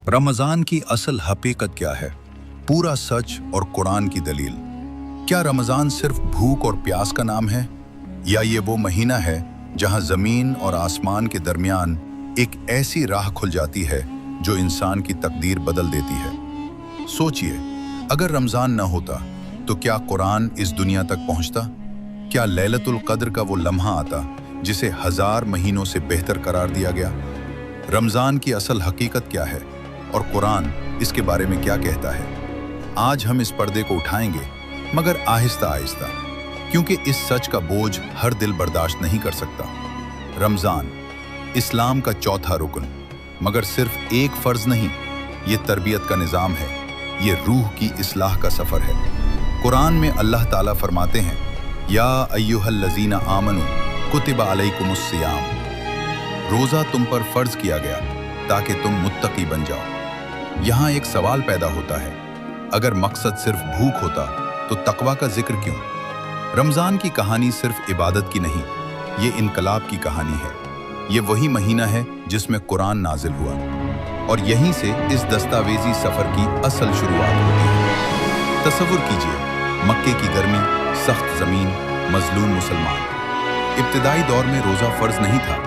रमज़ान की असल हकीकत क्या है? पूरा सच और कुरान की दलील। क्या रमज़ान सिर्फ भूख और प्यास का नाम है, या ये वो महीना है जहां ज़मीन और आसमान के दरमियान एक ऐसी राह खुल जाती है जो इंसान की तकदीर बदल देती है? सोचिए, अगर रमज़ान न होता तो क्या कुरान इस दुनिया तक पहुंचता? क्या लैलतुल क़द्र का वो लम्हा आता जिसे 1000 महीनों से बेहतर करार दिया गया? रमज़ान की असल हकीकत क्या है और कुरान इसके बारे में क्या कहता है? आज हम इस पर्दे को उठाएंगे, मगर आहिस्ता आहिस्ता, क्योंकि इस सच का बोझ हर दिल बर्दाश्त नहीं कर सकता। रमज़ान इस्लाम का चौथा रुकन, मगर सिर्फ एक फ़र्ज़ नहीं, ये तरबियत का निज़ाम है, ये रूह की इस्लाह का सफ़र है। कुरान में अल्लाह ताला फरमाते हैं, या अय्युहल्लज़ीना आमनू कुतिबा अलैकुमुस्सियाम, रोज़ा तुम पर फ़र्ज़ किया गया ताकि तुम मुत्तकी बन जाओ। यहाँ एक सवाल पैदा होता है, अगर मकसद सिर्फ भूख होता तो तकवा का जिक्र क्यों? रमज़ान की कहानी सिर्फ इबादत की नहीं, ये इनकलाब की कहानी है। ये वही महीना है जिसमें कुरान नाजिल हुआ, और यहीं से इस दस्तावेजी सफ़र की असल शुरुआत होती है। तसव्वुर कीजिए, मक्के की गर्मी, सख्त ज़मीन, मजलूम मुसलमान। इब्तिदाई दौर में रोज़ा फ़र्ज़ नहीं था,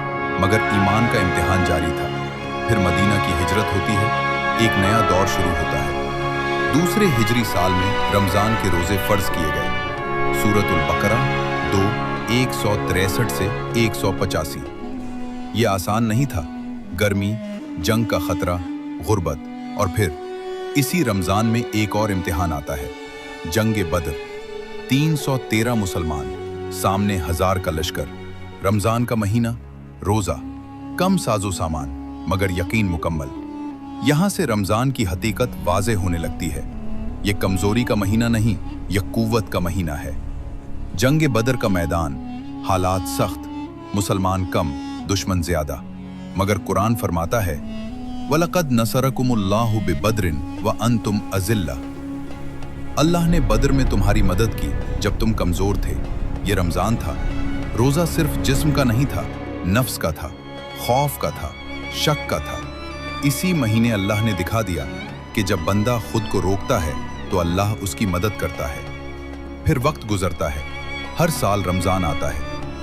मगर ईमान का इम्तिहान जारी था। फिर मदीना की हिजरत होती है, एक नया दौर शुरू होता है। दूसरे हिजरी साल में रमज़ान के रोज़े फ़र्ज़ किए गए। सूरतुल बकरा 2:163 से 185। ये आसान नहीं था। गर्मी, जंग का ख़तरा, गुर्बत, और फिर इसी रमज़ान में एक और इम्तिहान आता है, जंग बद्र। 313 मुसलमान, सामने 1000 का लश्कर। रमज़ान का महीना, रोज़ा, कम साजो सामान, मगर यकीन मुकम्मल। यहाँ से रमज़ान की हकीकत वाज़ेह होने लगती है। ये कमज़ोरी का महीना नहीं, यह कुव्वत का महीना है। जंग बदर का मैदान, हालात सख्त, मुसलमान कम, दुश्मन ज़्यादा, मगर कुरान फरमाता है, वलक़द नसरकुमुल्लाहु बिबद्रिन व अंतुम अज़िल्ला। अल्लाह ने बद्र में तुम्हारी मदद की जब तुम कमज़ोर थे। ये रमज़ान था। रोज़ा सिर्फ जिस्म का नहीं था, नफ्स का था, खौफ का था, शक का था। इसी महीने अल्लाह ने दिखा दिया कि जब बंदा खुद को रोकता है तो अल्लाह उसकी मदद करता है। फिर वक्त गुजरता है, हर साल रमज़ान आता है,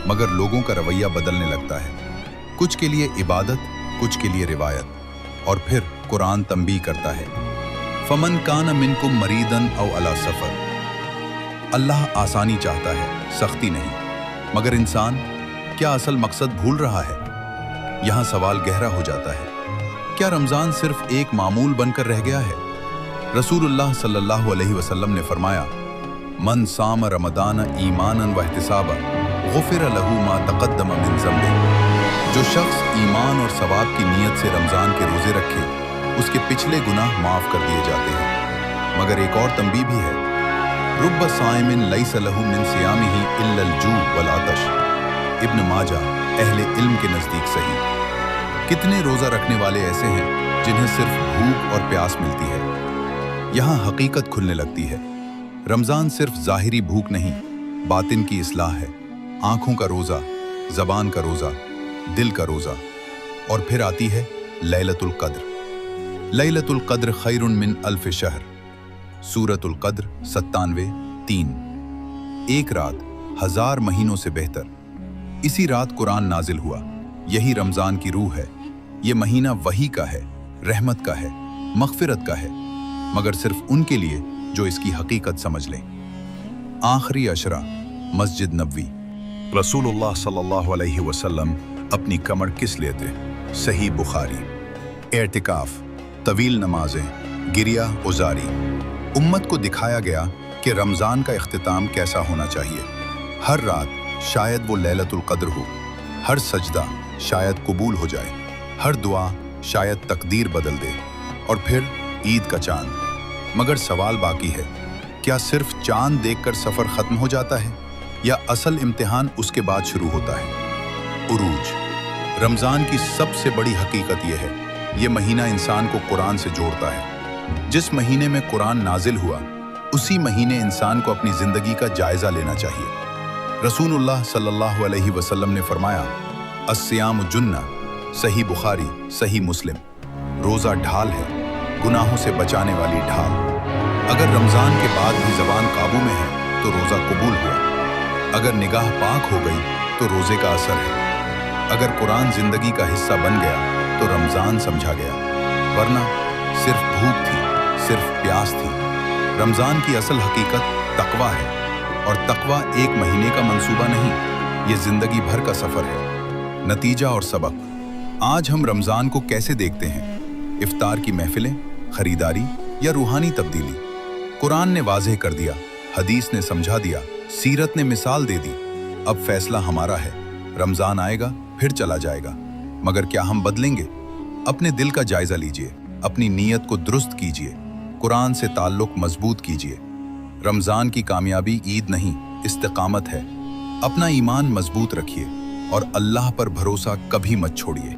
मगर लोगों का रवैया बदलने लगता है। कुछ के लिए इबादत, कुछ के लिए रिवायत, और फिर कुरान तंबीह करता है, फमन कान मिनकुम मरीदन औ अला सफ़र। अल्लाह आसानी चाहता है, सख्ती नहीं। मगर इंसान क्या असल मकसद भूल रहा है? यहाँ सवाल गहरा हो जाता है, क्या रमज़ान सिर्फ एक मामूल बनकर रह गया है? रसूलुल्लाह सल्लल्लाहु अलैहि वसल्लम ने फरमाया, मन साम रमदान ईमानन व इहतिसाबा गुफ़िर लहू मा तक़द्दम मिन ज़म्बिही। जो शख्स ईमान और सवाब की नीयत से रमज़ान के रोज़े रखे, उसके पिछले गुनाह माफ़ कर दिए जाते हैं। मगर एक और तंबीह भी है, रुब्ब साइमिन लैसा लहू मिन सियामिही इल्लल जू वल आतश। इब्न माजा अहले इल्म के नज़दीक सही। कितने रोज़ा रखने वाले ऐसे हैं जिन्हें सिर्फ भूख और प्यास मिलती है? यहाँ हकीकत खुलने लगती है। रमज़ान सिर्फ ज़ाहिरी भूख नहीं, बातिन की इस्लाह है। आँखों का रोज़ा, ज़बान का रोज़ा, दिल का रोज़ा। और फिर आती है लैलतुल क़द्र। लैलतुल क़द्र खैरुन मिन अल्फ़ शहर। सूरतुल क़द्र 97:3। एक रात 1000 महीनों से बेहतर। इसी रात कुरान नाजिल हुआ। यही रमज़ान की रूह है। ये महीना वही का है, रहमत का है, मग़फ़िरत का है, मगर सिर्फ उनके लिए जो इसकी हकीकत समझ लें। आखिरी अशरा, मस्जिद नबवी। रसूलुल्लाह सल्लल्लाहु अलैहि वसल्लम अपनी कमर किस लेते? सही बुखारी। एर्तिकाफ, तवील नमाजें, गिरिया उजारी। उम्मत को दिखाया गया कि रमज़ान का इख्तिताम कैसा होना चाहिए। हर रात शायद वो लैलतुल क़द्र हो, हर सजदा शायद कबूल हो जाए, हर दुआ शायद तकदीर बदल दे, और फिर ईद का चांद। मगर सवाल बाकी है, क्या सिर्फ चांद देखकर सफ़र ख़त्म हो जाता है, या असल इम्तिहान उसके बाद शुरू होता है? उरूज। रमज़ान की सबसे बड़ी हकीकत यह है, ये महीना इंसान को कुरान से जोड़ता है। जिस महीने में कुरान नाजिल हुआ, उसी महीने इंसान को अपनी ज़िंदगी का जायज़ा लेना चाहिए। रसूलुल्लाह सल्लल्लाहु अलैहि वसल्लम ने फरमाया, अस्सियाम जुन्ना, सही बुखारी, सही मुस्लिम। रोज़ा ढाल है, गुनाहों से बचाने वाली ढाल। अगर रमजान के बाद भी जबान काबू में है तो रोजा कबूल हुआ। अगर निगाह पाक हो गई तो रोजे का असर है। अगर कुरान जिंदगी का हिस्सा बन गया तो रमजान समझा गया, वरना सिर्फ भूख थी, सिर्फ प्यास थी। रमजान की असल हकीकत तकवा है, और तकवा एक महीने का मंसूबा नहीं, ये जिंदगी भर का सफर है। नतीजा और सबक। आज हम रमजान को कैसे देखते हैं? इफ्तार की महफिलें, खरीदारी या रूहानी तब्दीली? कुरान ने वाज़ेह कर दिया, हदीस ने समझा दिया, सीरत ने मिसाल दे दी। अब फैसला हमारा है। रमजान आएगा फिर चला जाएगा, मगर क्या हम बदलेंगे? अपने दिल का जायजा लीजिए, अपनी नीयत को दुरुस्त कीजिए, कुरान से ताल्लुक मजबूत कीजिए। रमजान की कामयाबी ईद नहीं, इस्तिकामत है। अपना ईमान मजबूत रखिए और अल्लाह पर भरोसा कभी मत छोड़िए।